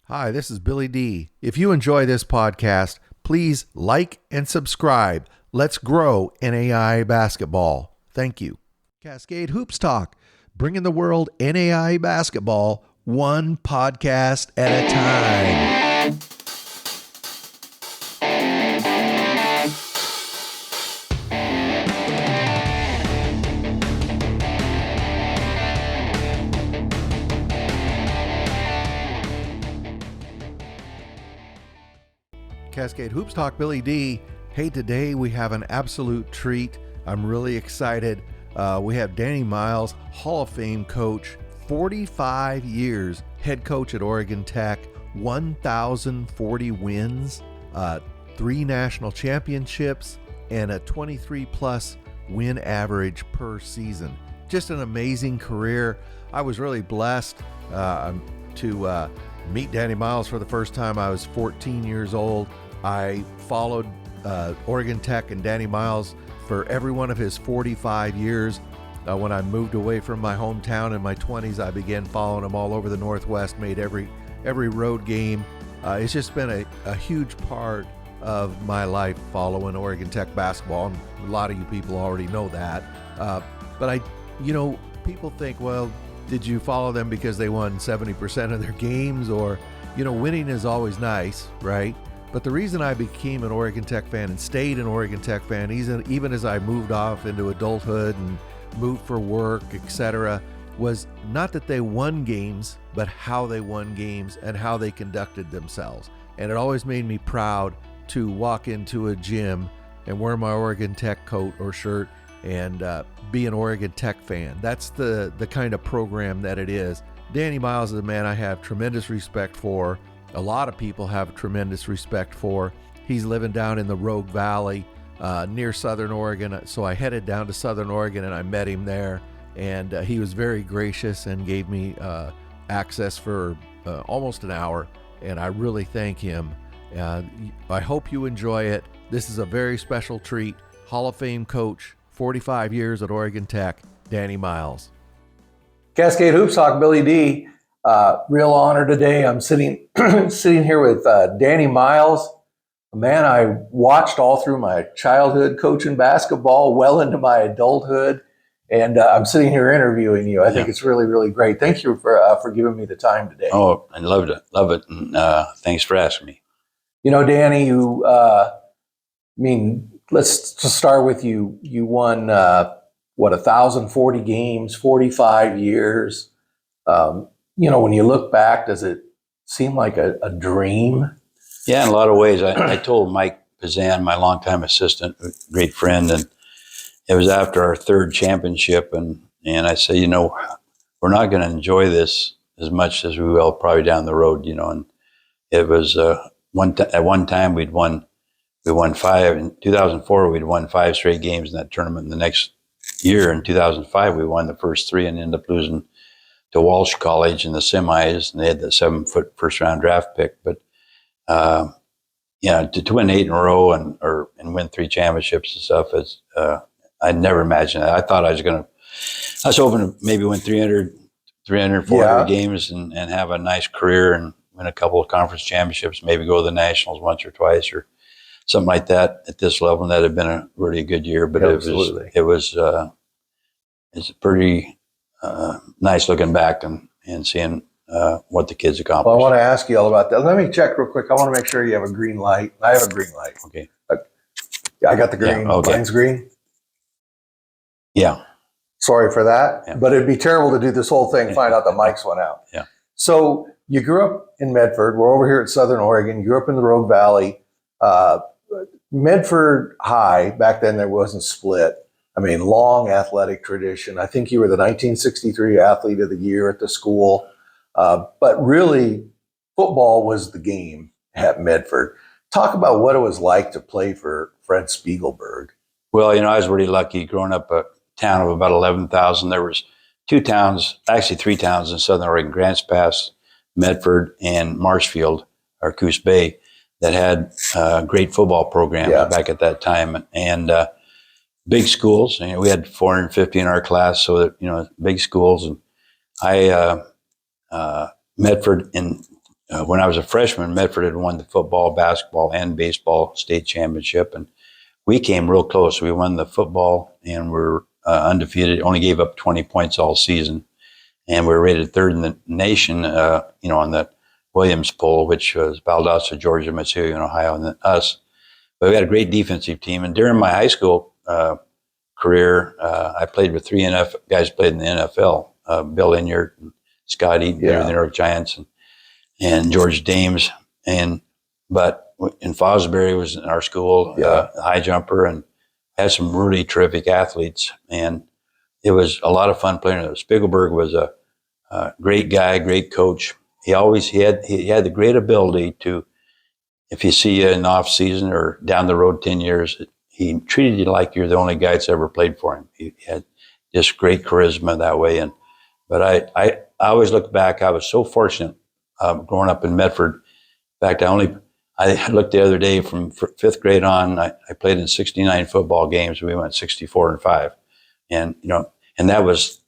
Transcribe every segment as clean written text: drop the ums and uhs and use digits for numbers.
Hi, this is Billy D. If you enjoy this podcast, please like and subscribe. Let's grow NAIA basketball. Thank you. Cascade Hoops Talk, bringing the world NAIA basketball one podcast at a time. Cascade Hoops Talk, Billy D. Hey, today we have an absolute treat. I'm really excited. We have Danny Miles, Hall of Fame coach, 45 years, head coach at Oregon Tech, 1,040 wins, 3 national championships, and a 23-plus win average per season. Just an amazing career. I was really blessed to meet Danny Miles for the first time. I was 14 years old. I followed Oregon Tech and Danny Miles for every one of his 45 years. When I moved away from my hometown in my 20s, I began following him all over the Northwest, made every road game. It's just been a huge part of my life following Oregon Tech basketball. And a lot of you people already know that. But people think, well, did you follow them because they won 70% of their games? Or, winning is always nice, right? But the reason I became an Oregon Tech fan and stayed an Oregon Tech fan, even as I moved off into adulthood and moved for work, etc., was not that they won games, but how they won games and how they conducted themselves. And it always made me proud to walk into a gym and wear my Oregon Tech coat or shirt and be an Oregon Tech fan. That's the kind of program that it is. Danny Miles is a man I have tremendous respect for. A lot of people have tremendous respect for. He's living down in the Rogue Valley near Southern Oregon. So I headed down to Southern Oregon and I met him there. And he was very gracious and gave me access for almost an hour. And I really thank him. I hope you enjoy it. This is a very special treat. Hall of Fame coach, 45 years at Oregon Tech, Danny Miles. Cascade Hoops Talk, Billy D. Real honor today. I'm sitting here with Danny Miles, a man I watched all through my childhood coaching basketball, well into my adulthood, and I'm sitting here interviewing you. I think it's really, really great. Thank you for giving me the time today. Oh, I love it, and thanks for asking me. Danny, let's just start with you. You won 1,040 games, 45 years. When you look back, does it seem like a dream? Yeah, in a lot of ways. I told Mike Pazan, my longtime assistant, a great friend, and it was after our third championship, and I said, we're not going to enjoy this as much as we will probably down the road, and it was at one time we won 5 in 2004. We'd won 5 straight games in that tournament. And the next year in 2005, we won the first 3 and ended up losing to Walsh College in the semis, and they had the 7-foot first-round draft pick. But to win 8 in a row and win 3 championships and stuff is I never imagined that. I was hoping to maybe win 300, 400 games and have a nice career and win a couple of conference championships, maybe go to the nationals once or twice or something like that at this level. And that had been a really good year. But it's pretty nice looking back and seeing what the kids accomplished. Well, I want to ask you all about that. Let me check real quick. I want to make sure you have a green light. I have a green light. Okay. I got the green. Yeah, okay. Mine's green. Yeah. Sorry for that. Yeah. But it'd be terrible to do this whole thing and find out the mics went out. Yeah. So you grew up in Medford. We're over here at Southern Oregon. You grew up in the Rogue Valley. Medford High, back then there wasn't split. Long athletic tradition. I think you were the 1963 Athlete of the Year at the school. But really, football was the game at Medford. Talk about what it was like to play for Fred Spiegelberg. Well, I was really lucky growing up a town of about 11,000. There was 3 towns in Southern Oregon, Grants Pass, Medford, and Marshfield, or Coos Bay, that had a great football program back at that time. And big schools. We had 450 in our class, so that big schools. And I Medford in when I was a freshman, Medford had won the football, basketball, and baseball state championship, and we came real close. We won the football and we're undefeated. Only gave up 20 points all season, and we were rated third in the nation. On the Williams poll, which was Valdosta, Georgia, Missouri, and Ohio, and then us. But we had a great defensive team. And during my high school career, I played with 3 guys played in the NFL: Bill Inyard, and Scott Eaton, the New York Giants, and George Dames. But in Fosbury was in our school, high jumper, and had some really terrific athletes. And it was a lot of fun playing. Spiegelberg was a great guy, great coach. He had the great ability to, if you see you in the off season or down the road 10 years, he treated you like you're the only guy that's ever played for him. He had just great charisma that way. But I always look back. I was so fortunate growing up in Medford. In fact, I looked the other day from 5th grade on. I played in 69 football games. We went 64-5, and that was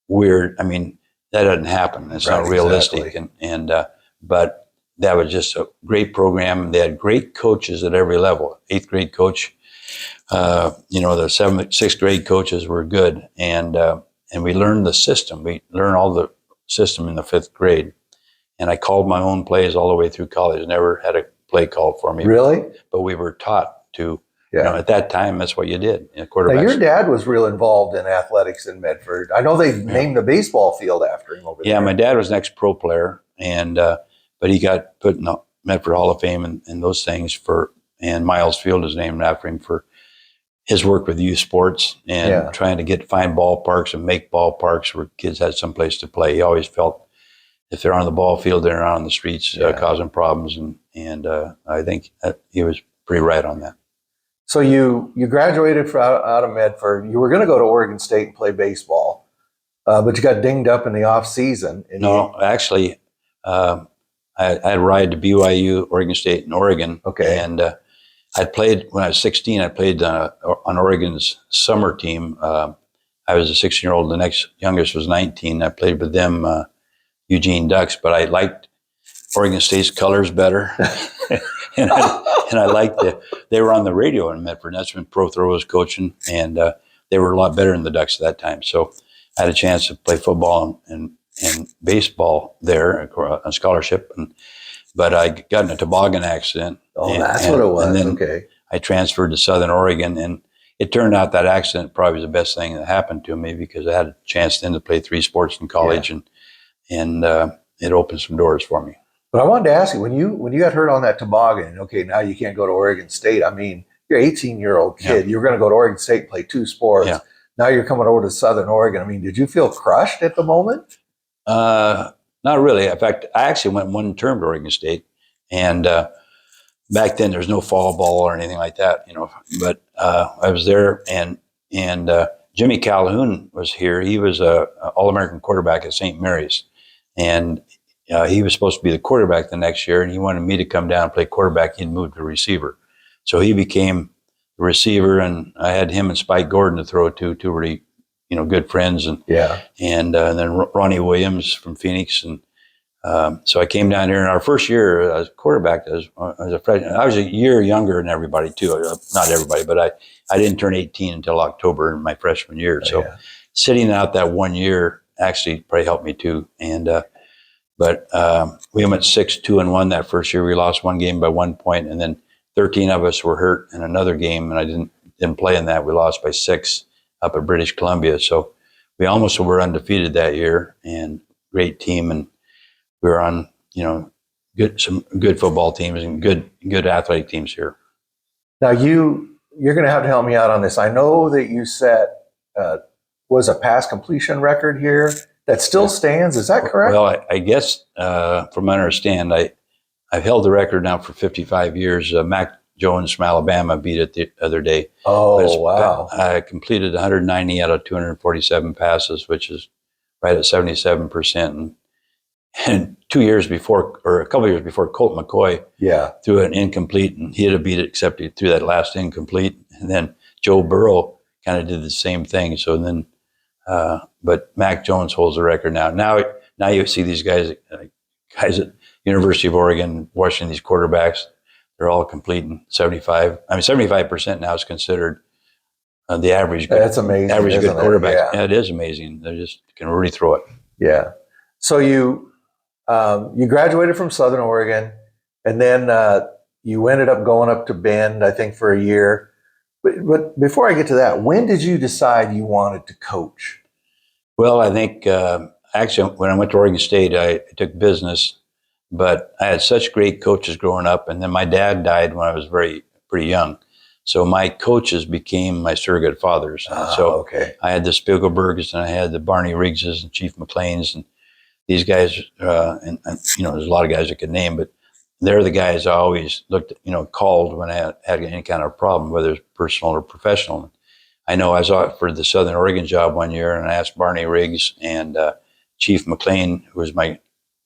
weird. I mean, that doesn't happen. It's not realistic. Exactly. But that was just a great program. They had great coaches at every level. 8th grade coach, the 7th, 6th grade coaches were good, and we learned the system. We learned all the system in the 5th grade, and I called my own plays all the way through college. Never had a play called for me. Really? But we were taught to. At that time, that's what you did. Now, your dad was real involved in athletics in Medford. I know they named the baseball field after him over there. Yeah, my dad was an ex-pro player, but he got put in the Medford Hall of Fame and those things and Miles Field is named after him for his work with youth sports and trying to find ballparks and make ballparks where kids had some place to play. He always felt if they're on the ball field, they're not on the streets causing problems, and I think that he was pretty right on that. So you graduated out of Medford. You were going to go to Oregon State and play baseball, but you got dinged up in the off season. Actually, I had a ride to BYU, Oregon State, and Oregon. Okay. And I played when I was 16. I played on Oregon's summer team. I was a 16-year-old. The next youngest was 19. I played with them, Eugene Ducks, but I liked Oregon State's colors better. and I liked they were on the radio in Medford. That's when Pro Throw was coaching, and they were a lot better than the Ducks at that time. So I had a chance to play football and baseball there on scholarship. But I got in a toboggan accident. Oh, that's what it was. And then I transferred to Southern Oregon, and it turned out that accident probably was the best thing that happened to me because I had a chance then to play 3 sports in college, and it opened some doors for me. But I wanted to ask you, when you got hurt on that toboggan, okay, now you can't go to Oregon State. I mean, you're an 18-year-old kid. You're going to go to Oregon State and play 2 sports. Yeah. Now you're coming over to Southern Oregon. I mean, did you feel crushed at the moment? Not really. In fact, I actually went 1 term to Oregon State, and back then there was no fall ball or anything like that, But I was there, and Jimmy Calhoun was here. He was a All-American quarterback at St. Mary's, and he was supposed to be the quarterback the next year, and he wanted me to come down and play quarterback. He'd moved to receiver. So he became the receiver, and I had him and Spike Gordon to throw to, 2 really, good friends. And then Ronnie Williams from Phoenix. And so I came down here, and our first year as quarterback, as a freshman, I was a year younger than everybody, too. Not everybody, but I didn't turn 18 until October in my freshman year. So sitting out that 1 year actually probably helped me, too. But we went 6-2-1 that first year. We lost 1 game by 1 point, and then 13 of us were hurt in another game, and I didn't play in that. We lost by 6 up at British Columbia. So we almost were undefeated that year, and great team, and we were on some good football teams and good athletic teams here. Now you're going to have to help me out on this. I know that you set was a pass completion record here. That still stands. Is that correct? Well, I guess from what I understand, I've held the record now for 55 years. Mac Jones from Alabama beat it the other day. Oh, wow. I completed 190 out of 247 passes, which is right at 77%. And 2 years before, or a couple of years before, Colt McCoy threw an incomplete, and he'd have beat it, except he threw that last incomplete. And then Joe Burrow kind of did the same thing. So then, but Mac Jones holds the record now. Now you see these guys guys at University of Oregon watching these quarterbacks. They're all completing 75% now is considered the average. That's amazing. Average good quarterback. Yeah. It is amazing. They just can really throw it. Yeah. So you graduated from Southern Oregon, and then you ended up going up to Bend, I think, for a year. But before I get to that, when did you decide you wanted to coach? Well, I think actually when I went to Oregon State, I took business, but I had such great coaches growing up, and then my dad died when I was pretty young. So my coaches became my surrogate fathers. Okay. I had the Spiegelbergs, and I had the Barney Riggses and Chief McLeans, and these guys, and there's a lot of guys I could name, but they're the guys I always called when I had any kind of problem, whether it's personal or professional. I know I was offered the Southern Oregon job one year, and I asked Barney Riggs and Chief McLean, who was my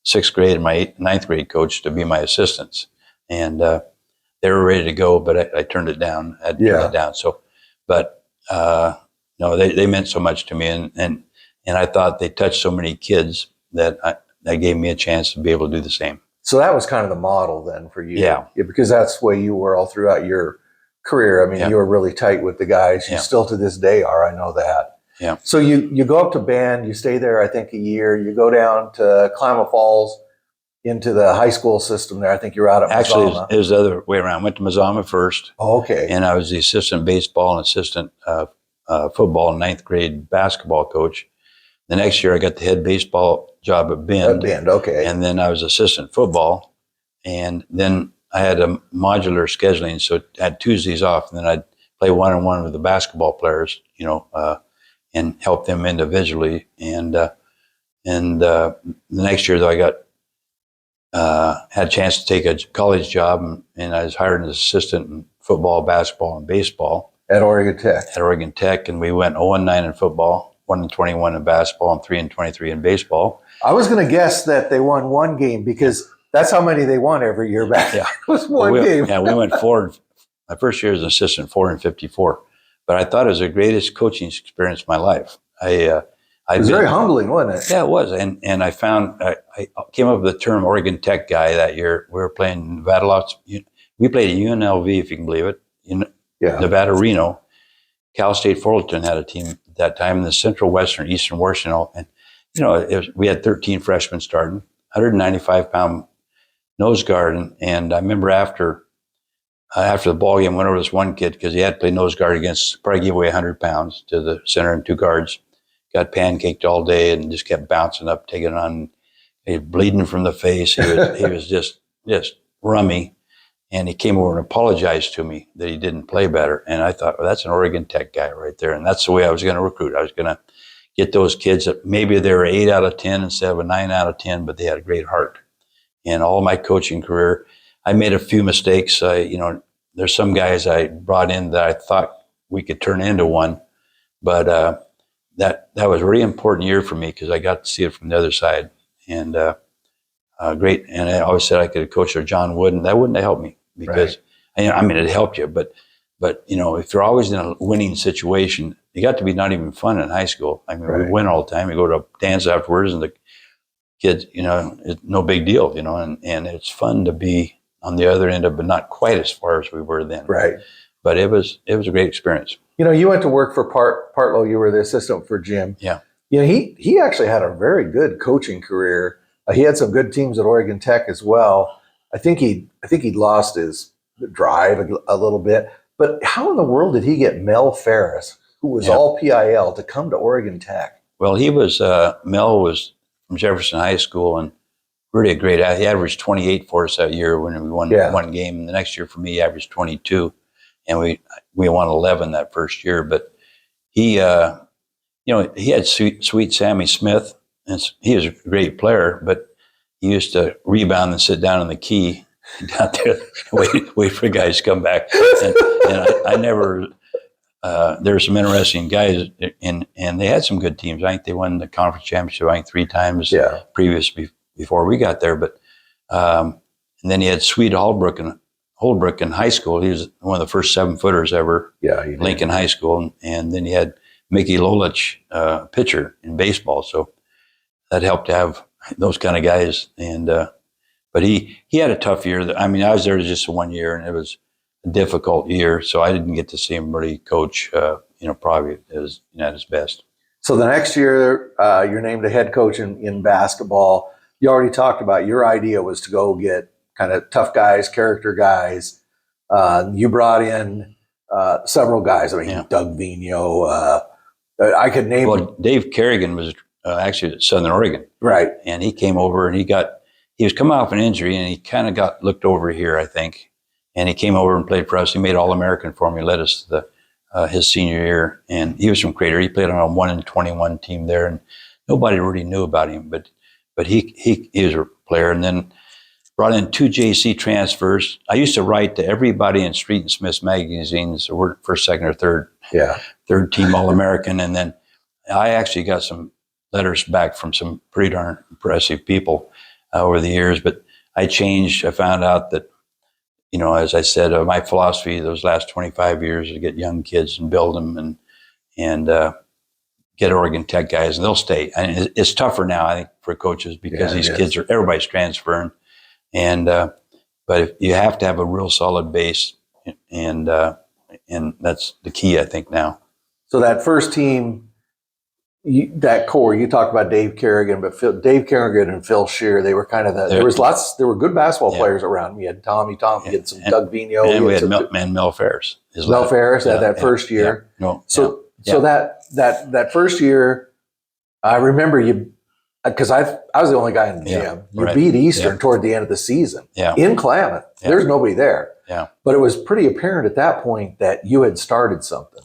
6th grade and my 9th grade coach, to be my assistants. And they were ready to go, but I turned it down. I turned it down. So, but they meant so much to me, and I thought they touched so many kids that gave me a chance to be able to do the same. So that was kind of the model then for you. Yeah. Because that's the way you were all throughout your career. I mean, you were really tight with the guys. You still to this day are. I know that. Yeah. So you go up to Bend. You stay there, I think, a year. You go down to Klamath Falls into the high school system there. I think you're out at Actually, Mazama. it was the other way around. I went to Mazama first. Oh, okay. And I was the assistant baseball and assistant football and 9th grade basketball coach. The next year, I got the head baseball job at Bend. Okay. And then I was assistant football. And then I had a modular scheduling, so I had Tuesdays off. And then I'd play one-on-one with the basketball players, and help them individually. And the next year, though, I had a chance to take a college job, and I was hired as assistant in football, basketball, and baseball. At Oregon Tech. At Oregon Tech, and we went 0-9 in football, 1-21 in basketball, and 3-23 in baseball. I was going to guess that they won one game because that's how many they won every year back. Yeah, it was one game. Yeah, we went 4. My first year as an assistant, 4-54. But I thought it was the greatest coaching experience of my life. It was very humbling, wasn't it? Yeah, it was. And I found, I came up with the term Oregon Tech guy that year. We were playing Nevada lots. We played at UNLV, if you can believe it, Nevada Reno. Cal State Fullerton had a team at that time in the Central Western, Eastern Washington. And, we had 13 freshmen starting, 195-pound nose guard. And I remember after the ball game, went over to this one kid because he had to play nose guard against, probably gave away 100 pounds to the center and 2 guards. Got pancaked all day and just kept bouncing up, taking on. He was bleeding from the face. He was just rummy. And he came over and apologized to me that he didn't play better. And I thought, well, that's an Oregon Tech guy right there. And that's the way I was going to recruit. I was going to get those kids that maybe they were 8 out of 10 instead of a 9 out of 10, but they had a great heart. And all my coaching career, I made a few mistakes. There's some guys I brought in that I thought we could turn into one, but that was a really important year for me because I got to see it from the other side. And great. And I always said I could have coached John Wood, and that wouldn't have helped me because, it helped you. But if you're always in a winning situation, it got to be not even fun in high school. We win all the time. We go to dance afterwards, and the kids, it's no big deal, and it's fun to be on the other end of it, but not quite as far as we were then. Right. But it was a great experience. You went to work for Partlow. You were the assistant for Jim. Yeah. He actually had a very good coaching career. He had some good teams at Oregon Tech as well. I think he'd lost his drive a little bit. But how in the world did he get Mel Ferris, who was all PIL, to come to Oregon Tech? Well, Mel was from Jefferson High School and really a great. He averaged 28 for us that year when we won one game. And the next year for me, he averaged 22, and we won 11 that first year. But he, he had sweet Sammy Smith, and he was a great player. But he used to rebound and sit down in the key down there, wait for guys to come back. And I never. There's some interesting guys, and they had some good teams. I think they won the conference championship, 3 times before we got there. But and then he had Swede Holbrook in high school. He was one of the first 7-footers ever. Yeah, Lincoln High School, and then he had Mickey Lolich, pitcher in baseball. So that helped to have those kind of guys. And but he had a tough year. I mean, I was there just 1 year, and it was a difficult year, so I didn't get to see him really coach. Probably at his best. So the next year, you're named a head coach in basketball. You already talked about your idea was to go get kind of tough guys, character guys. You brought in several guys. I mean, Doug Vigneault. I could name. Well, Dave Kerrigan was actually at Southern Oregon, right? And he came over and he was coming off an injury, and he kind of got looked over here, I think. And he came over and played for us. He made All-American for me. He led us to his senior year, and he was from Crater. He played on a 1-21 team there, and nobody really knew about him. But he was a player, and then brought in 2 JC transfers. I used to write to everybody in Street and Smith's magazines. We're first, second, or third team All-American, and then I actually got some letters back from some pretty darn impressive people over the years. But I changed. I found out that, as I said, my philosophy those last 25 years is to get young kids and build them and get Oregon Tech guys, and they'll stay. And it's tougher now, I think, for coaches because these kids everybody's transferring. And but you have to have a real solid base, and that's the key, I think, now. So that first team, that core, you talked about Dave Kerrigan, but Dave Kerrigan and Phil Shear, they were kind of there were good basketball players around. You had Tommy, you had some Doug Vigneault. And we had Mel Ferris. Mel Ferris had that first year. So that first year, I remember because I was the only guy in the gym. You beat Eastern toward the end of the season in Klamath. There's nobody there. But it was pretty apparent at that point that you had started something.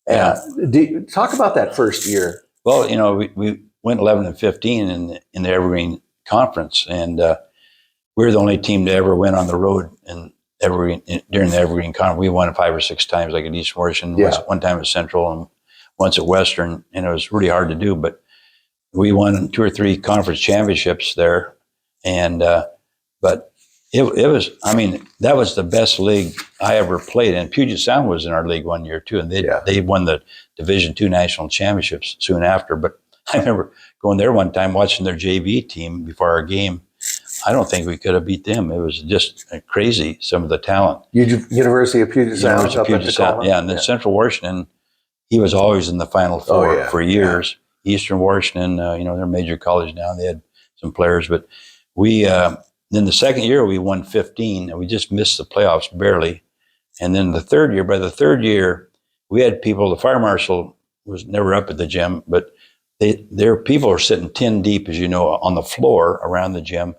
Talk about that first year. Well, we went 11-15 in the Evergreen Conference, and we were the only team to ever win on the road in Evergreen during the Evergreen Conference. We won 5 or 6 times, like at East Washington, one time at Central, and once at Western, and it was really hard to do, but we won 2 or 3 conference championships there, and but it was. I mean, that was the best league I ever played in. Puget Sound was in our league 1 year too, and they won the Division II national championships soon after. But I remember going there one time watching their JV team before our game. I don't think we could have beat them. It was just crazy, some of the talent. University of Puget Sound, and then Central Washington. He was always in the Final Four for years. Eastern Washington, they're a major college now. They had some players, but we then the second year we won 15, and we just missed the playoffs barely. And then by the third year, we had people. The fire marshal was never up at the gym, but their people were sitting 10 deep, as you know, on the floor around the gym.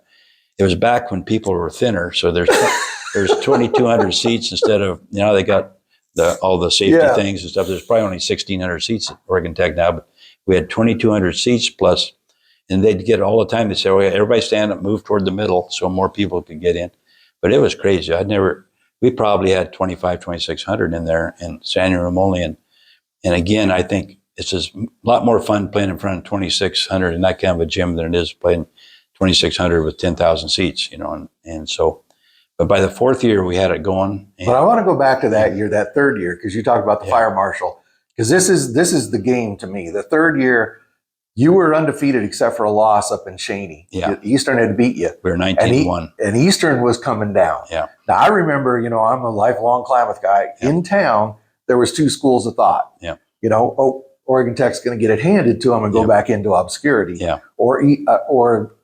It was back when people were thinner, so there's 2,200 seats instead of they got all the safety things and stuff. There's probably only 1,600 seats at Oregon Tech now, but we had 2,200 seats plus, and they'd get all the time. They'd say, everybody stand up, move toward the middle so more people could get in. But it was crazy. We probably had 2,600 in there in standing room only. And again, I think it's a lot more fun playing in front of 2,600 in that kind of a gym than it is playing 2,600 with 10,000 seats, and so. But by the fourth year, we had it going. But I want to go back to that year, that third year, because you talked about the fire marshal. Because this is the game to me. The third year, you were undefeated except for a loss up in Cheney. Eastern had beat you. We were 19-1. And Eastern was coming down. Yeah. Now, I remember, I'm a lifelong Klamath guy. Yeah. In town, there was 2 schools of thought. Yeah. Oregon Tech's going to get it handed to them and go back into obscurity. Yeah. Or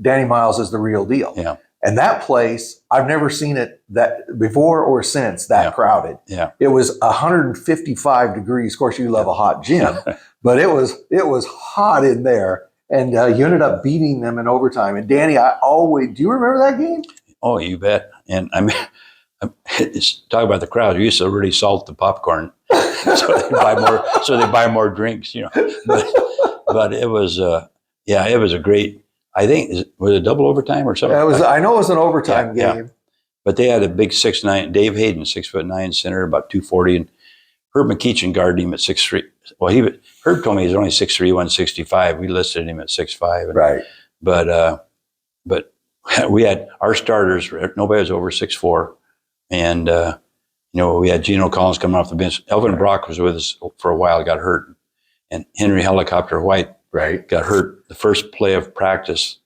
Danny Miles is the real deal. Yeah. And that place, I've never seen it that before or since that crowded. Yeah. It was 155 degrees. Of course, you love a hot gym, but it was hot in there. And you ended up beating them in overtime. And Danny, do you remember that game? Oh, you bet. And I mean, talk about the crowd. We used to really salt the popcorn, so they buy more drinks. But it was it was a great. I think was it double overtime or something? I know it was an overtime game. Yeah. But they had a big 6'9", Dave Hayden, 6'9" center, about 240, and Herb McKeechin guarded him at 6'3". Well, Herb told me he's only 6'3", 165. We listed him at 6'5". Right. But we had our starters. Nobody was over 6'4", and we had Geno Collins coming off the bench. Elvin Brock was with us for a while, got hurt, and Henry Helicopter White got hurt the first play of practice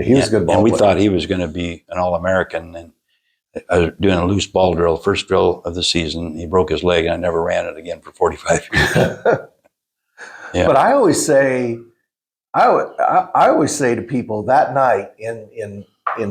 He was a good ball and we player. thought he was going to be an All-American. And I was doing a loose ball drill, first drill of the season. He broke his leg, and I never ran it again for 45 years. Yeah. But I always say, I always say to people that night in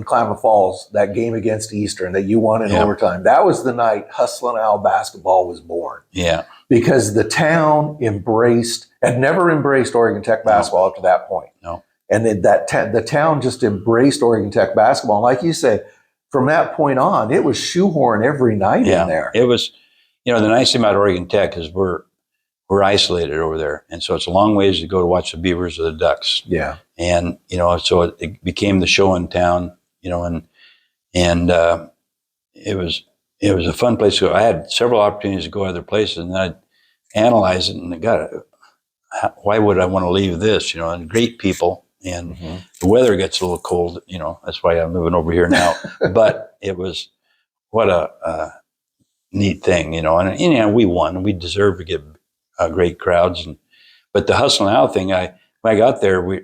Klamath Falls, that game against Eastern that you won in overtime, that was the night Hustlin Owl basketball was born. Yeah. Because the town had never embraced Oregon Tech basketball up to that point. No. And then the town just embraced Oregon Tech basketball. And like you say, from that point on, it was shoehorn every night in there. It was, the nice thing about Oregon Tech is we're isolated over there. And so it's a long ways to go to watch the Beavers or the Ducks. Yeah. And, so it became the show in town, and it was a fun place to go. I had several opportunities to go other places, and then I'd analyze it, and why would I want to leave this? And great people, and the weather gets a little cold. That's why I'm moving over here now. But it was what a neat thing, And we won. We deserved to get great crowds, but the Hustlin' Owl thing. When I got there, we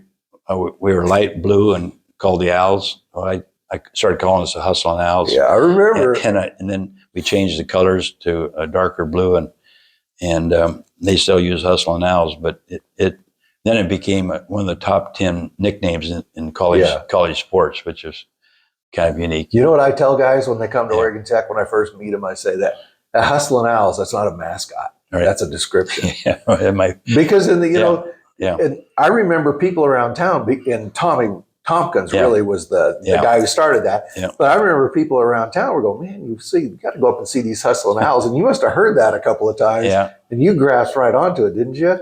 were light blue and called the Owls. I started calling us the Hustlin' Owls. Yeah, I remember. And then we changed the colors to a darker blue, and they still use Hustlin' Owls. But then it became one of the top 10 nicknames in college sports, which is kind of unique. You know what I tell guys when they come to Oregon Tech? When I first meet them, I say that Hustlin' Owls, that's not a mascot. Right. That's a description. Because in the and I remember people around town, and Tommy Tompkins really was the guy who started that. Yeah. But I remember people around town were going, man, you got to go up and see these Hustlin' Owls. And you must have heard that a couple of times. Yeah. And you grasped right onto it, didn't you?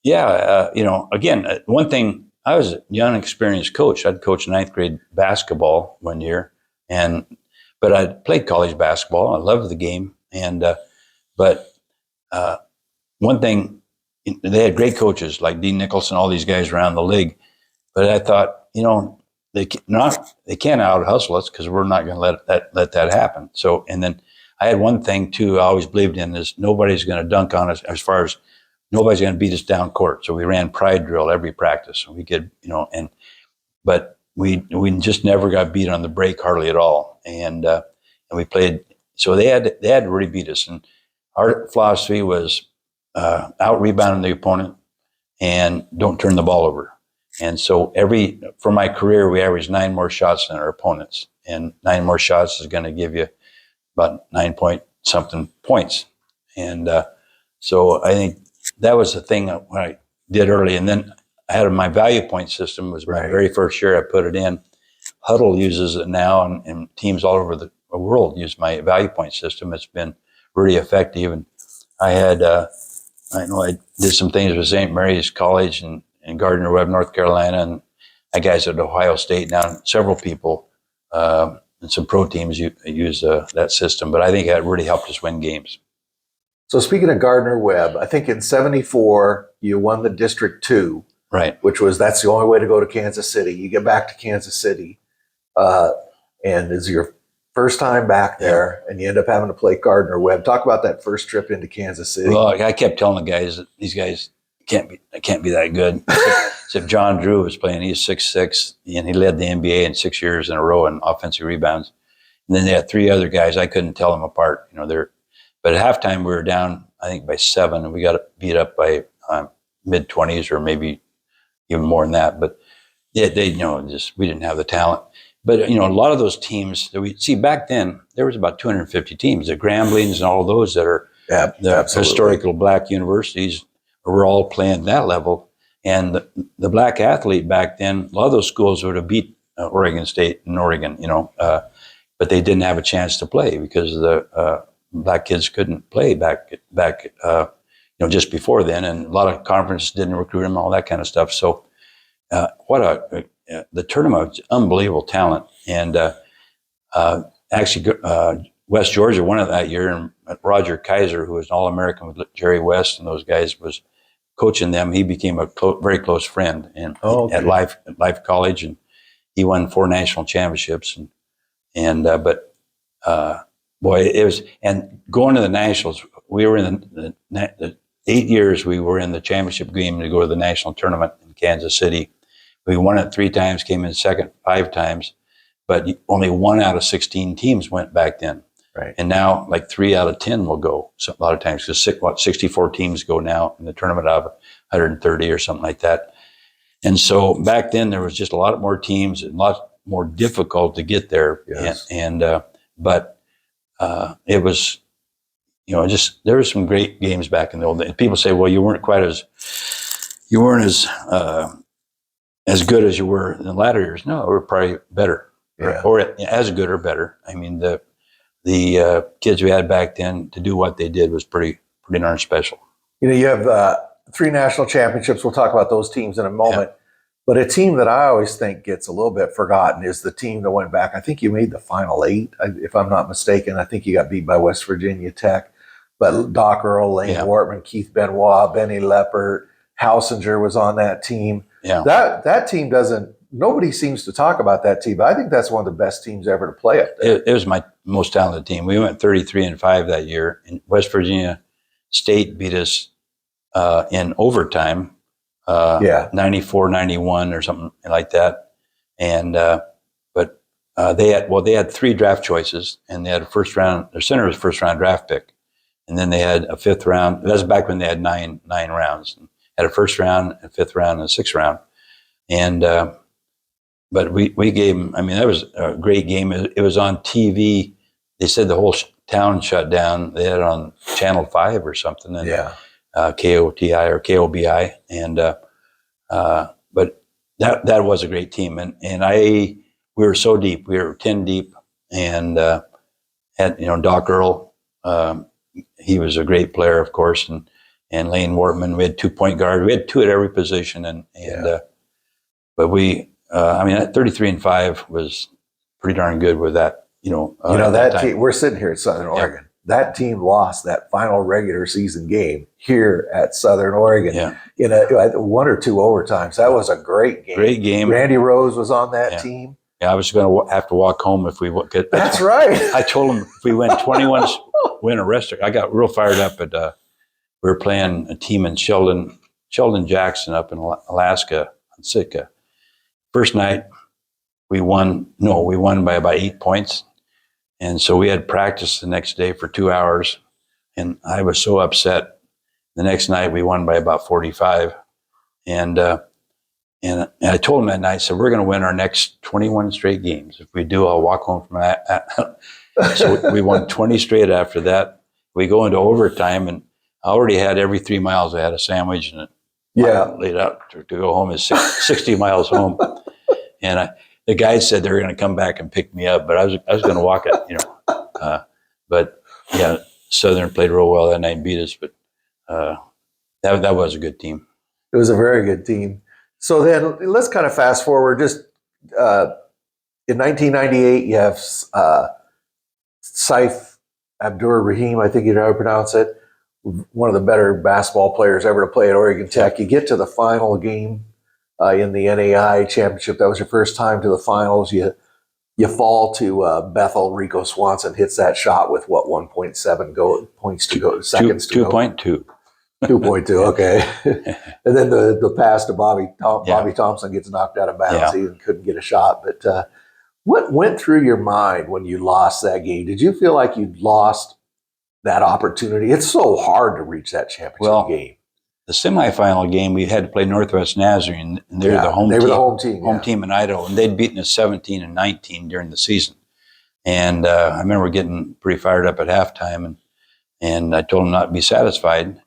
Yeah. Again, one thing, I was a young, experienced coach. I'd coached 9th grade basketball one year, but I played college basketball. I loved the game. But one thing, they had great coaches like Dean Nicholson, all these guys around the league. But I thought, they can't out hustle us because we're not going to let that happen. So, and then I had one thing too I always believed in is nobody's going to dunk on us, as far as nobody's going to beat us down court. So we ran pride drill every practice. So we could, but we just never got beat on the break hardly at all. And we played. So they had to really beat us. And our philosophy was out rebounding the opponent and don't turn the ball over. And so for my career, we averaged 9 more shots than our opponents, and 9 more shots is going to give you about 9-point-something points. And so I think that was the thing that I did early. And then I had my value point system. Was my very first year I put it in. Huddle uses it now, and teams all over the world use my value point system. It's been really effective. And I had, I did some things with St. Mary's College and Gardner Webb, North Carolina, and I guys at Ohio State. Now, several people and some pro teams use that system, but I think that really helped us win games. So speaking of Gardner Webb, I think in '74 you won the District 2, right? That's the only way to go to Kansas City. You get back to Kansas City, and it's your first time back there, and you end up having to play Gardner Webb. Talk about that first trip into Kansas City. Well, I kept telling the guys that these guys can't be that good. Except John Drew was playing. He's 6'6", and he led the NBA in 6 years in a row in offensive rebounds. And then they had 3 other guys. I couldn't tell them apart. But at halftime we were down, I think, by 7, and we got beat up by mid-20s or maybe even more than that. But we didn't have the talent. But a lot of those teams that we see back then, there was about 250 teams. The Gramblings and all those that are the historical black universities were all playing that level. And the black athlete back then, a lot of those schools would have beat Oregon State and Oregon, but they didn't have a chance to play because the black kids couldn't play back just before then. And a lot of conferences didn't recruit them, all that kind of stuff. So the tournament was unbelievable talent. And actually, West Georgia won it that year, and Roger Kaiser, who was an All-American with Jerry West and those guys, was coaching them. He became a very close friend at Life College, and he won 4 national championships. Boy, it was. And going to the nationals, we were in the 8 years we were in the championship game to go to the national tournament in Kansas City. We won it 3 times, came in second 5 times, but only 1 out of 16 teams went back then. Right. And now, like 3 out of 10 will go. So a lot of times, because 64 teams go now in the tournament of 130 or something like that. And so back then, there was just a lot more teams and a lot more difficult to get there. Yes. But it was, just there were some great games back in the old days. People say, well, you weren't as good as you were in the latter years. No, we were probably better, or as good or better. I mean, the kids we had back then, to do what they did was pretty darn special. You have 3 national championships. We'll talk about those teams in a moment. Yeah. But a team that I always think gets a little bit forgotten is the team that went back. I think you made the final 8, if I'm not mistaken. I think you got beat by West Virginia Tech. But Doc Earl, Lane Wortman, Keith Benoit, Benny Leppert, Hausinger was on that team. Yeah. That team nobody seems to talk about that team, but I think that's one of the best teams ever to play up there. It was my most talented team. We went 33-5 that year. And West Virginia State beat us in overtime, 94-91 or something like that. And but they had 3 draft choices, and they had a first round. Their center was first round draft pick, and then they had a 5th round. That was back when they had nine rounds. And had a first round, a 5th round, and a 6th round. And but we gave them. I mean, that was a great game. It was on TV. They said the whole town shut down. They had it on Channel 5 or something. And, KOTI or KOBI. And but that was a great team. And we were so deep. We were 10 deep. And had Doc Earl. He was a great player, of course, and Lane Wortman. We had 2 point guards. We had 2 at every position. But we, that 33-5 was pretty darn good with that. That team. We're sitting here at Southern Oregon. That team lost that final regular season game here at Southern Oregon in 1 or 2 overtimes. That was a great game. Great game. Randy Rose was on that team. Yeah, I was going to have to walk home if we could. That's right. I told him if we win 21, win a restaurant. I got real fired up at. We were playing a team in Sheldon Jackson up in Alaska on Sitka. First night, we won by about 8 points. And so we had practice the next day for 2 hours. And I was so upset. The next night, we won by about 45. And I told him that night, I said, we're going to win our next 21 straight games. If we do, I'll walk home from that. So we won 20 straight after that. We go into overtime, and I already had every 3 miles. I had a sandwich, and laid out to go home is 60 miles home. And the guys said they were going to come back and pick me up, but I was going to walk it, But Southern played real well that night and beat us. But that was a good team. It was a very good team. So then let's kind of fast forward. Just in 1998, you have Saif Abdur-Rahim, I think you know how to pronounce it, one of the better basketball players ever to play at Oregon Tech. You get to the final game in the NAIA championship. That was your first time to the finals. You fall to Bethel. Rico Swanson hits that shot with 1.7 points to go, seconds to go. 2.2. 2.2, okay. And then the pass to Bobby Thompson gets knocked out of bounds. He couldn't get a shot. But what went through your mind when you lost that game? Did you feel like you'd lost that opportunity? It's so hard to reach that championship game. The semifinal game, we had to play Northwest Nazarene, and they were the home team. They were the home team in Idaho, and they'd beaten us 17-19 during the season. And I remember getting pretty fired up at halftime, and I told them not to be satisfied.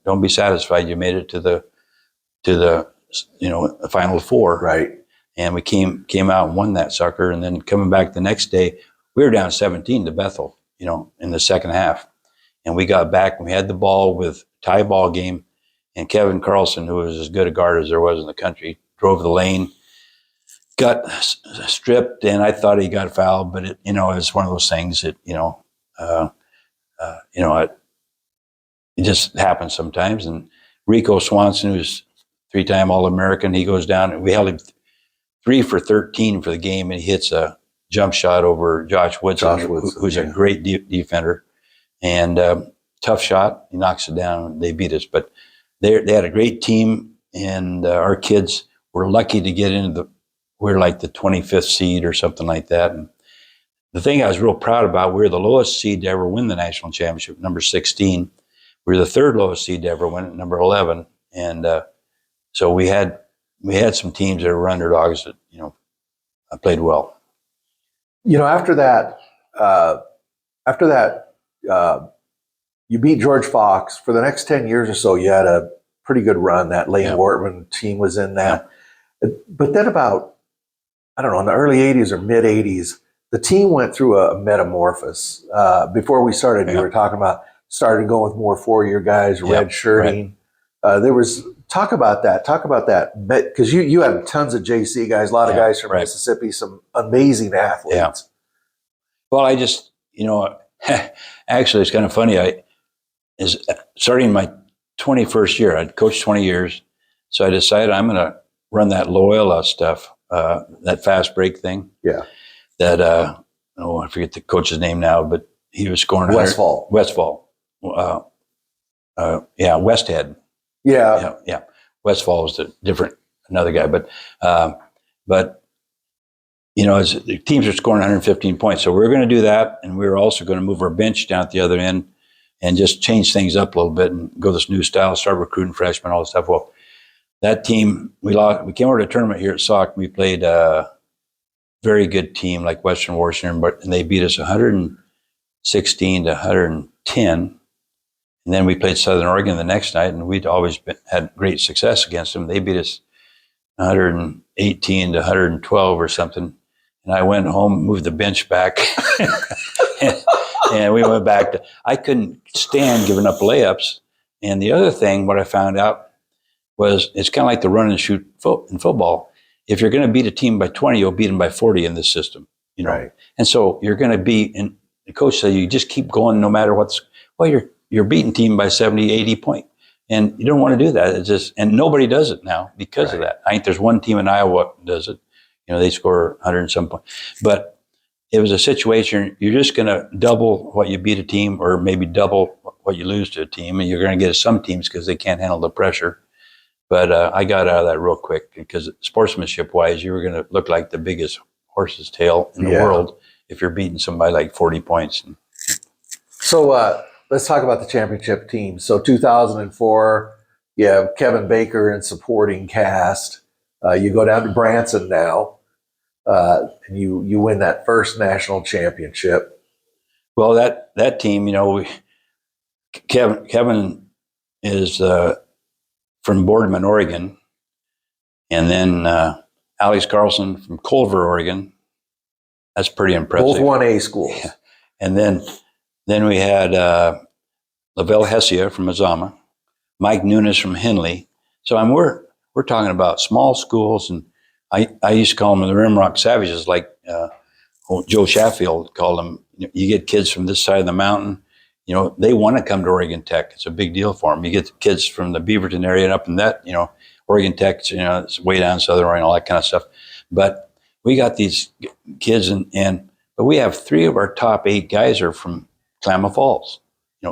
Don't be satisfied. You made it to the Final Four, right? And we came out and won that sucker. And then coming back the next day, we were down 17 to Bethel, in the second half, and we got back and we had the ball with tie ball game, and Kevin Carlson, who was as good a guard as there was in the country, drove the lane, got stripped, and I thought he got fouled, but it was one of those things that it just happens sometimes. And Rico Swanson, who's 3-time All-American, he goes down, and we held him 3 for 13 for the game, and he hits a jump shot over Josh Woodson, who's a great defender, and tough shot. He knocks it down. They beat us, but they had a great team, and our kids were lucky to get into we're like the 25th seed or something like that. And the thing I was real proud about, we were the lowest seed to ever win the national championship, number 16. We were the third lowest seed to ever win it, number 11. And so we had some teams that were underdogs that, played well. After that, you beat George Fox. For the next 10 years or so, you had a pretty good run. That Lane Wortman team was in that. Yeah. But then about, I don't know, in the early 80s or mid 80s, the team went through a metamorphosis. Before we started, you were talking about starting going with more 4-year guys, red shirting. Right. There was talk about that, because you had tons of JC guys, a lot of guys from Mississippi, some amazing athletes. Yeah. Well, I just, actually, it's kind of funny. Starting my 21st year, I'd coached 20 years, so I decided I'm going to run that Loyola stuff, that fast break thing. Yeah. That I forget the coach's name now, but he was scoring Westfall. Westhead. Yeah. Westfall was another guy, but as the teams are scoring 115 points, so we're going to do that, and we're also going to move our bench down at the other end and just change things up a little bit and go this new style, start recruiting freshmen, all this stuff. Well, that team, we came over to a tournament here at Sauk. We played a very good team like Western Washington, and they beat us 116 to 110. And then we played Southern Oregon the next night, and we'd always had great success against them. They beat us 118 to 112 or something. And I went home, moved the bench back, and we went back to, I couldn't stand giving up layups. And the other thing, what I found out was it's kind of like the run and shoot in football. If you're going to beat a team by 20, you'll beat them by 40 in this system, Right. And so you're going to be, and the coach said, you just keep going no matter you're beating team by 70, 80 point. And you don't want to do that. It's just, and nobody does it now because of that. I think there's one team in Iowa that does it. They score 100 and some points. But it was a situation, you're just going to double what you beat a team or maybe double what you lose to a team. And you're going to get some teams because they can't handle the pressure. But I got out of that real quick because sportsmanship-wise, you were going to look like the biggest horse's tail in the world if you're beating somebody like 40 points. So let's talk about the championship team. So 2004, you have Kevin Baker and supporting cast. You go down to Branson now, and you win that first national championship. Well, that team, Kevin is from Boardman, Oregon, and then Alex Carlson from Culver, Oregon. That's pretty impressive. Both 1A schools. Yeah. And then we had Lavelle Hessia from Mazama, Mike Nunes from Henley. So we're talking about small schools, and I used to call them the Rimrock Savages, like Joe Sheffield called them. You get kids from this side of the mountain, they want to come to Oregon Tech. It's a big deal for them. You get the kids from the Beaverton area and up in that, Oregon Tech, it's way down Southern Oregon, all that kind of stuff. But we got these kids, but we have 3 of our top 8 guys are from Klamath Falls,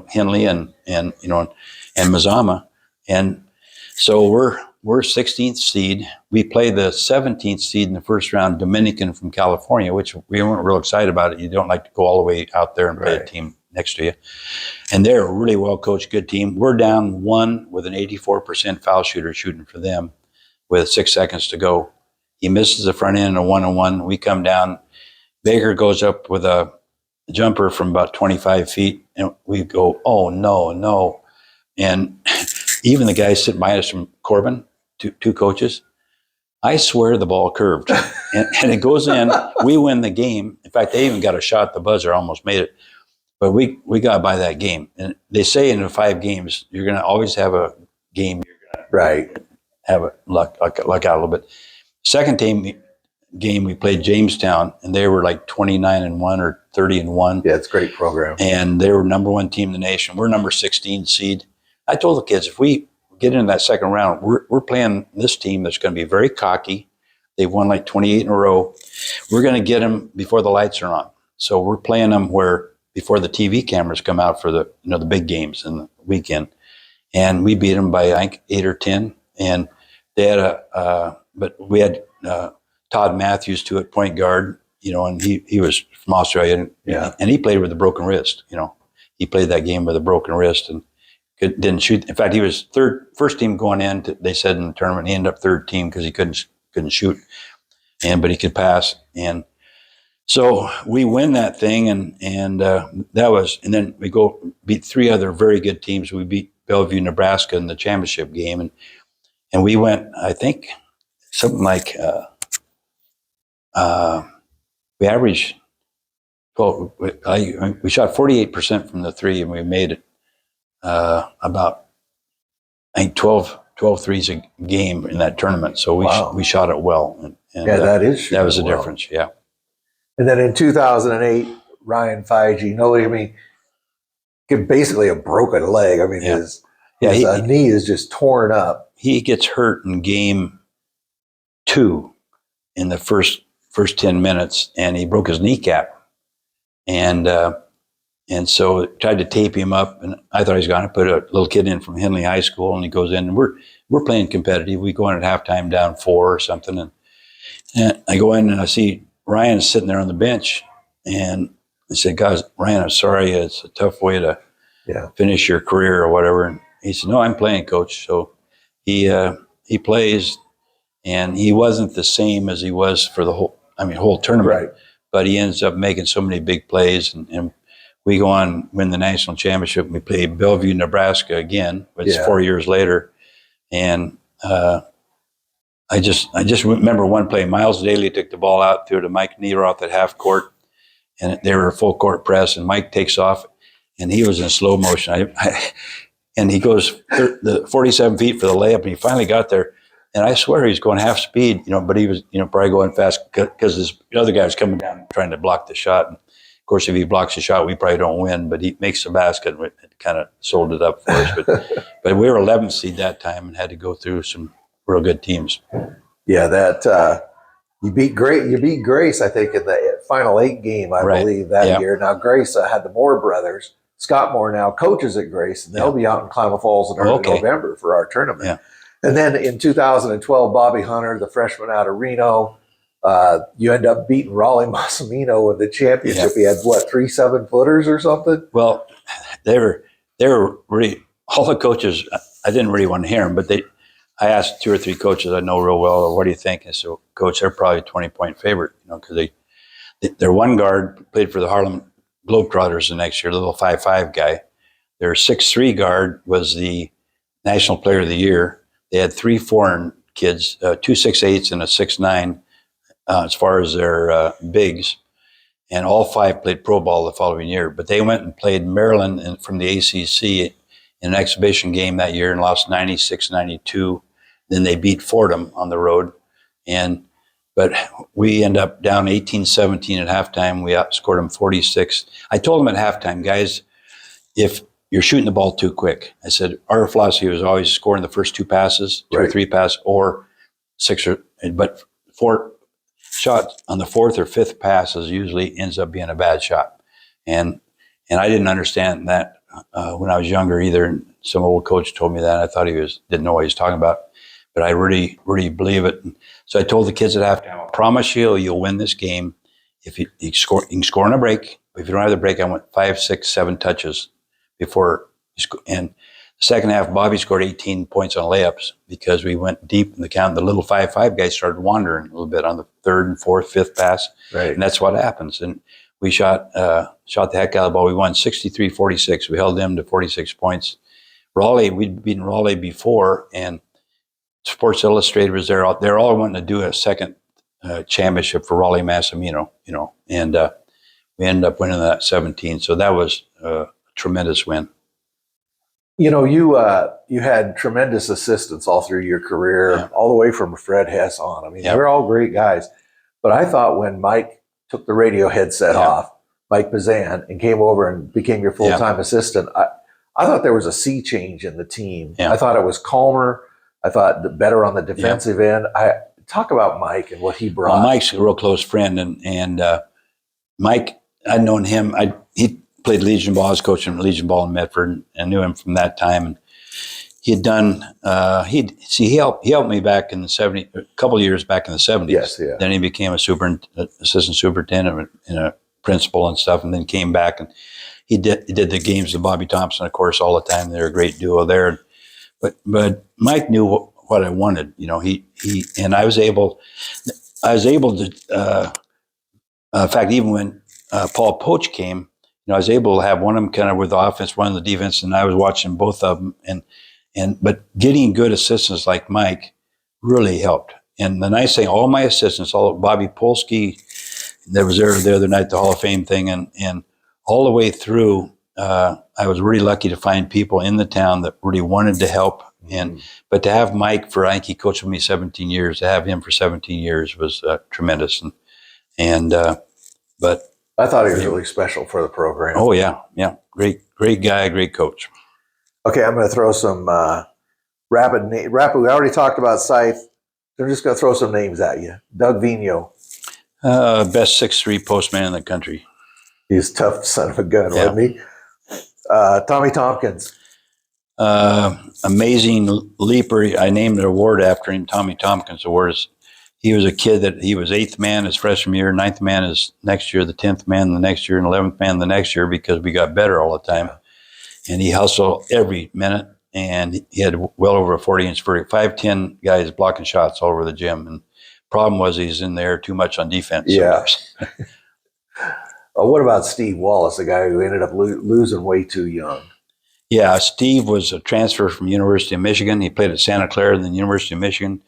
Henley and Mazama. And so we're 16th seed. We play the 17th seed in the first round, Dominican from California, which we weren't real excited about it. You don't like to go all the way out there and play a team next to you. And they're a really well-coached, good team. We're down 1 with an 84% foul shooter shooting for them with 6 seconds to go. He misses the front end in a 1-on-1. We come down. Baker goes up with a jumper from about 25 feet, and we go, oh, no. And even the guys sitting by us from Corbin, two coaches, I swear the ball curved. and it goes in. We win the game. In fact, they even got a shot at the buzzer, almost made it. But we got by that game. And they say in the 5 games, you're going to always have a game. You're going to have a luck out a little bit. Second game, we played Jamestown, and they were like 29-1 or 30-1. Yeah, it's a great program. And they were number 1 team in the nation. We're number 16 seed. I told the kids, if we get into that second round, we're playing this team that's going to be very cocky. They've won like 28 in a row. We're going to get them before the lights are on. So we're playing them before the TV cameras come out for the the big games in the weekend. And we beat them by, I think, 8 or 10. And they had but we had Todd Matthews too at point guard, and he was from Australia, and he played with a broken wrist. He played that game with a broken wrist and didn't shoot. In fact, he was first team going in. They said in the tournament, he ended up third team because he couldn't shoot, but he could pass. And so we win that thing, and then we go beat 3 other very good teams. We beat Bellevue, Nebraska in the championship game, and we went, I think, something like we averaged. Well, we shot 48% from the 3, and we made it about, I think, 12 threes a game in that tournament. So we shot it well. And that was the difference. Yeah. And then in 2008, Ryan Feige, basically a broken leg. I mean, his knee is just torn up. He gets hurt in game 2 in the first 10 minutes, and he broke his kneecap. And so tried to tape him up, and I thought he was going to put a little kid in from Henley High School, and he goes in, and we're playing competitive. We go in at halftime down 4 or something, and I go in and I see Ryan sitting there on the bench, and I said, "Guys, Ryan, I'm sorry, it's a tough way to finish your career or whatever." And he said, "No, I'm playing, coach." So he plays, and he wasn't the same as he was for the whole tournament. Right. But he ends up making so many big plays, and we go on and win the national championship. We play Bellevue, Nebraska again, but it's 4 years later. And I just remember one play. Miles Daly took the ball out, threw it to Mike Neroth at half court, and they were full court press, and Mike takes off, and he was in slow motion. And he goes the 47 feet for the layup, and he finally got there. And I swear he's going half speed, but he was, probably going fast because this other guy was coming down trying to block the shot. And of course, if he blocks the shot, we probably don't win, but he makes the basket, and it kind of sold it up for us. But we were 11th seed that time and had to go through some real good teams. Yeah, you beat Grace, I think, in the Final 8 game, I believe, that year. Now, Grace had the Moore brothers. Scott Moore now coaches at Grace, and they'll be out in Klamath Falls in early November for our tournament. Yeah. And then in 2012, Bobby Hunter, the freshman out of Reno, you end up beating Raleigh Massimino in the championship. He had, 3 7-footers or something? Well, they were really, all the coaches, I didn't really want to hear them, but I asked 2 or 3 coaches I know real well, what do you think? I said, Coach, they're probably a 20-point favorite, because their one guard played for the Harlem Globetrotters the next year, a little 5'5" guy. Their 6'3" guard was the National Player of the Year. They had 3 foreign kids, 2 6'8" and a 6'9", as far as their bigs, and all 5 played pro ball the following year. But they went and played Maryland from the ACC in an exhibition game that year and lost 96-92. Then they beat Fordham on the road, but we end up down 18-17 at halftime. We outscored them 46. I told them at halftime, guys, if you're shooting the ball too quick. I said, our philosophy was always scoring the first 2 passes, 2 or 3 passes, or 6 but 4 shots on the 4th or 5th passes usually ends up being a bad shot. And I didn't understand that when I was younger either. Some old coach told me that. I thought didn't know what he was talking about, but I really, really believe it. And so I told the kids at halftime, I promise you'll win this game if you can score on a break. If you don't have the break, I went 5, 6, 7 touches before you score. And the second half, Bobby scored 18 points on layups because we went deep in the count. The little 5'5" guys started wandering a little bit on the 3rd and 4th, 5th pass. Right. And that's what happens. And we shot the heck out of the ball. We won 63-46. We held them to 46 points. Raleigh, we'd beaten Raleigh before, and Sports Illustrated was there. They're all wanting to do a second championship for Raleigh Massimino, and we ended up winning that 17. So that was tremendous win. You had tremendous assistants all through your career, all the way from Fred Hess on. I mean, they're all great guys. But I thought when Mike took the radio headset off, Mike Pazan, and came over and became your full-time assistant, I thought there was a sea change in the team. Yeah. I thought it was calmer. I thought better on the defensive end. Talk about Mike and what he brought. Well, Mike's a real close friend, and Mike, I'd known him. He played Legion Ball. I was coaching Legion Ball in Medford, and knew him from that time. And he had done. He helped me back in the '70s, a couple of years back in the '70s. Yes, yeah. Then he became assistant superintendent and a principal and stuff, and then came back and he did the games with Bobby Thompson, of course, all the time. They're a great duo there. But Mike knew what I wanted. He and I was able to. In fact, even when Paul Poach came, I was able to have one of them kind of with the offense, one of the defense, and I was watching both of them. But getting good assistants like Mike really helped. And the nice thing, all my assistants, all Bobby Polsky, that was there the other night, the Hall of Fame thing, and all the way through, I was really lucky to find people in the town that really wanted to help. But to have Mike I think he coached with me 17 years. To have him for 17 years was tremendous. But I thought he was really special for the program. Oh yeah, great guy, great coach. Okay, I'm going to throw some rapid. We already talked about Scythe. I'm just going to throw some names at you. Doug Vigneault. Best 6'3" postman in the country. He's a tough son of a gun, wasn't he? Tommy Tompkins. Amazing leaper. I named an award after him. Tommy Tompkins Award. He was a kid that he was 8th man his freshman year, 9th man his next year, the 10th man the next year, and 11th man the next year because we got better all the time. And he hustled every minute, and he had well over a 40-inch vertical. 5'10" guys blocking shots all over the gym. And problem was he's in there too much on defense. Yeah. What about Steve Wallace, the guy who ended up losing way too young? Yeah, Steve was a transfer from University of Michigan. He played at Santa Clara and then University of Michigan.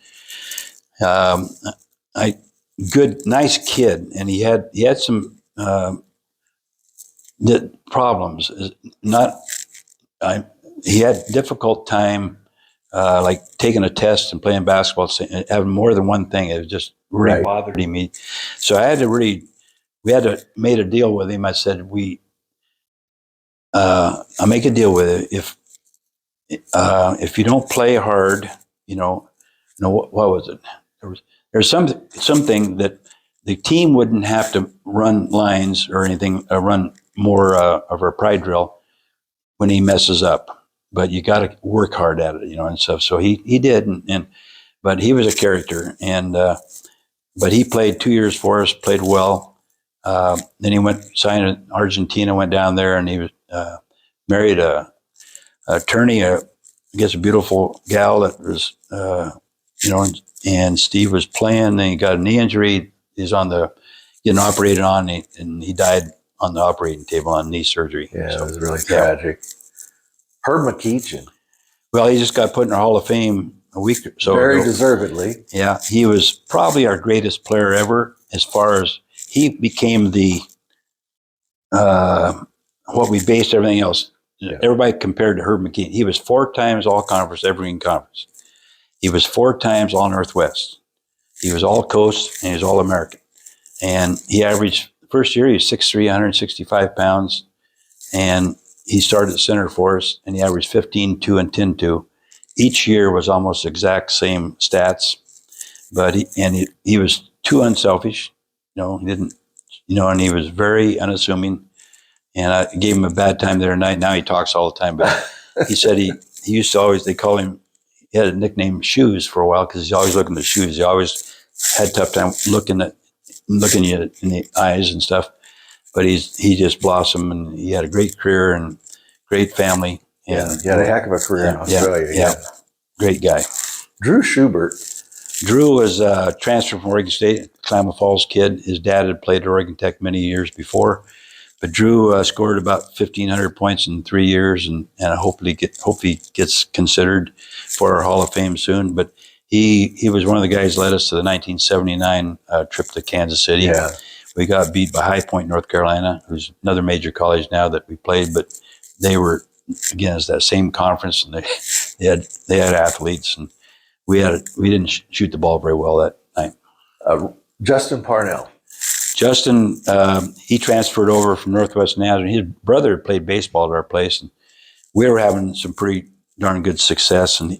Nice kid, and he had some problems. He had difficult time, like taking a test and playing basketball, having more than one thing. It just really bothered me. So we had to made a deal with him. I said, I'll make a deal with it. If you don't play hard, what was it? There's something that the team wouldn't have to run lines or anything, run more of a pride drill when he messes up. But you got to work hard at it, and stuff. So he did, but he was a character, but he played 2 years for us, played well. Then he signed in Argentina, went down there, and he was married a attorney, I guess a beautiful gal that was, and Steve was playing. Then he got a knee injury. He's getting operated on, and he died on the operating table on knee surgery. Yeah, so, it was really tragic. Herb McEachin. Well, he just got put in the Hall of Fame a week or so Very ago. Deservedly. Yeah, he was probably our greatest player ever, as far as he became the what we based everything else. Yeah. Everybody compared to Herb McEachin. He was 4 times All-Conference, every conference. He was 4 times All-Northwest. He was All-Coast, and he was All-American. And he averaged, first year, he was 6'3", 165 pounds. And he started at center for us, and he averaged 15-2 and 10-2. Each year was almost exact same stats. But he was too unselfish. He didn't, and he was very unassuming. And I gave him a bad time the other night. Now he talks all the time. But he said he used to always, they call him, he had a nickname Shoes for a while because he's always looking at the shoes. He always had a tough time looking you in the eyes and stuff. But he just blossomed, and he had a great career and great family. And he had a heck of a career in Australia. Yeah. Great guy. Drew Schubert. Drew was transferred from Oregon State, Klamath Falls kid. His dad had played at Oregon Tech many years before. But Drew scored about 1,500 points in 3 years, and hopefully gets considered for our Hall of Fame soon. But he was one of the guys that led us to the 1979 trip to Kansas City. Yeah. We got beat by High Point, North Carolina, who's another major college now that we played. But they were, again, it's that same conference, and they had athletes, and we didn't shoot the ball very well that night. Justin Parnell. Justin, he transferred over from Northwest Nazareth. His brother played baseball at our place, and we were having some pretty darn good success, and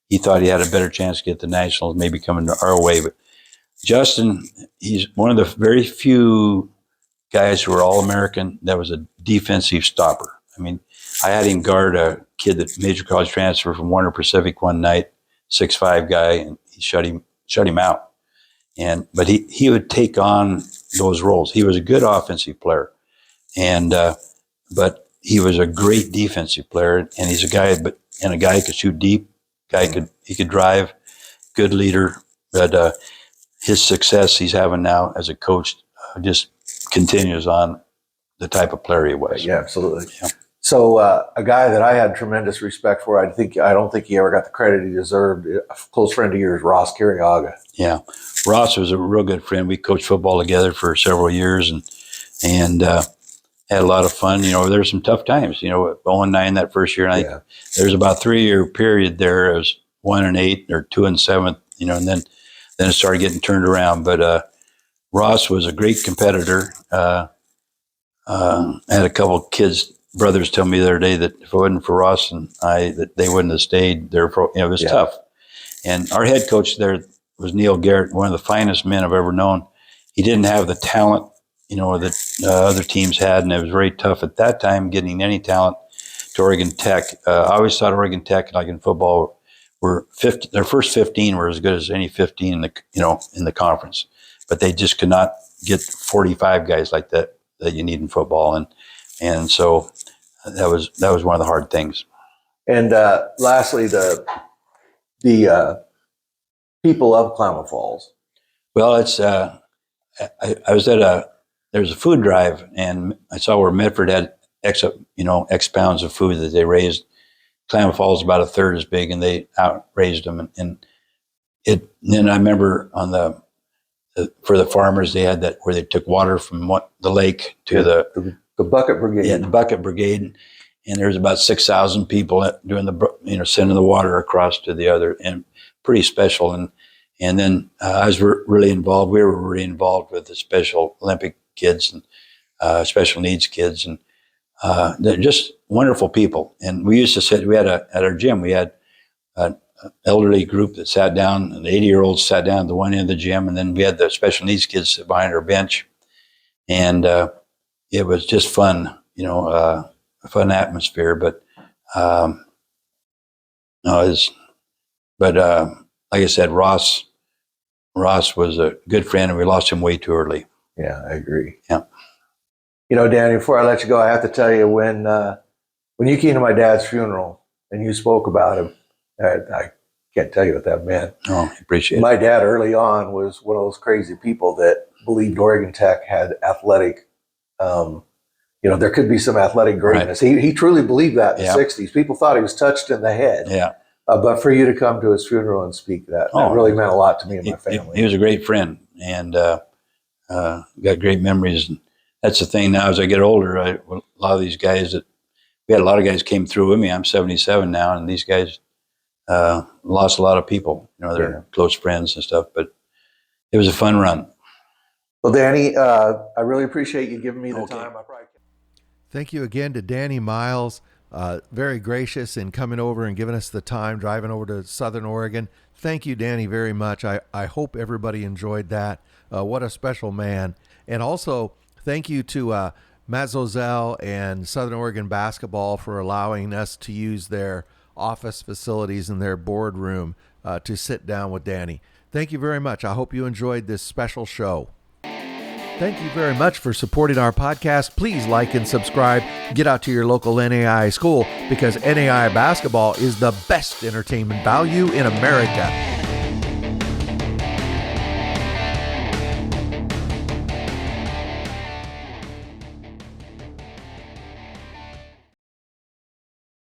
he thought he had a better chance to get the Nationals, maybe coming our way. But Justin, he's one of the very few guys who are All-American that was a defensive stopper. I mean, I had him guard a kid that major college transfer from Warner Pacific one night, 6'5" guy, and he shut him out. But he would take on those roles. He was a good offensive player, but he was a great defensive player. And he's a guy who could shoot deep. He could drive. Good leader. But his success he's having now as a coach just continues on the type of player he was. Yeah, absolutely. Yeah. So a guy that I had tremendous respect for, I don't think he ever got the credit he deserved. A close friend of yours, Ross Carriaga. Yeah, Ross was a real good friend. We coached football together for several years, and had a lot of fun. You know, there were some tough times. You know, 0-9 that first year, and there was about a 3-year period there. It was 1-8 or 2-7. You know, and then it started getting turned around. But Ross was a great competitor. I had a couple of brothers tell me the other day that if it wasn't for Ross and I, that they wouldn't have stayed there. It was tough. And our head coach there was Neil Garrett, one of the finest men I've ever known. He didn't have the talent, you know, that other teams had, and it was very tough at that time getting any talent to Oregon Tech. I always thought Oregon Tech, like in football, their first 15 were as good as any 15 in the conference, but they just could not get 45 guys like that you need in football, and so that was one of the hard things. And lastly, the people of Klamath Falls. Well, it's I was at there's a food drive, and I saw where Medford had X pounds of food that they raised. Klamath Falls is about a third as big, and they outraised them. And then I remember for the farmers, they had that where they took water from the lake to the bucket brigade. Yeah, the bucket brigade, and there's about 6,000 people doing sending the water across to the other, and pretty special. And then I was really involved. We were really involved with the Special Olympic kids and special needs kids, and they're just wonderful people. And we used to sit. At our gym, we had an elderly group that sat down, and the 80-year-olds sat down at the one end of the gym, and then we had the special needs kids sit behind our bench, and it was just fun, a fun atmosphere. But like I said, Ross was a good friend, and we lost him way too early. Yeah, I agree. Yeah. Danny, before I let you go, I have to tell you, when you came to my dad's funeral and you spoke about him, I can't tell you what that meant. Oh, I appreciate it. My dad early on was one of those crazy people that believed Oregon Tech had athletic, there could be some athletic greatness. Right. He truly believed that in the 60s. People thought he was touched in the head. Yeah. But for you to come to his funeral and speak that really meant a lot to me and my family. He was a great friend, and got great memories. And that's the thing now, as I get older, a lot of these guys we had a lot of guys came through with me. I'm 77 now, and these guys lost a lot of people. They're close friends and stuff, but it was a fun run. Well, Danny, I really appreciate you giving me the time. Thank you again to Danny Miles. Very gracious in coming over and giving us the time, driving over to Southern Oregon. Thank you, Danny, very much. I hope everybody enjoyed that. What a special man. And also, thank you to Matt Zozell and Southern Oregon Basketball for allowing us to use their office facilities and their boardroom to sit down with Danny. Thank you very much. I hope you enjoyed this special show. Thank you very much for supporting our podcast. Please like and subscribe. Get out to your local NAIA school, because NAIA basketball is the best entertainment value in America.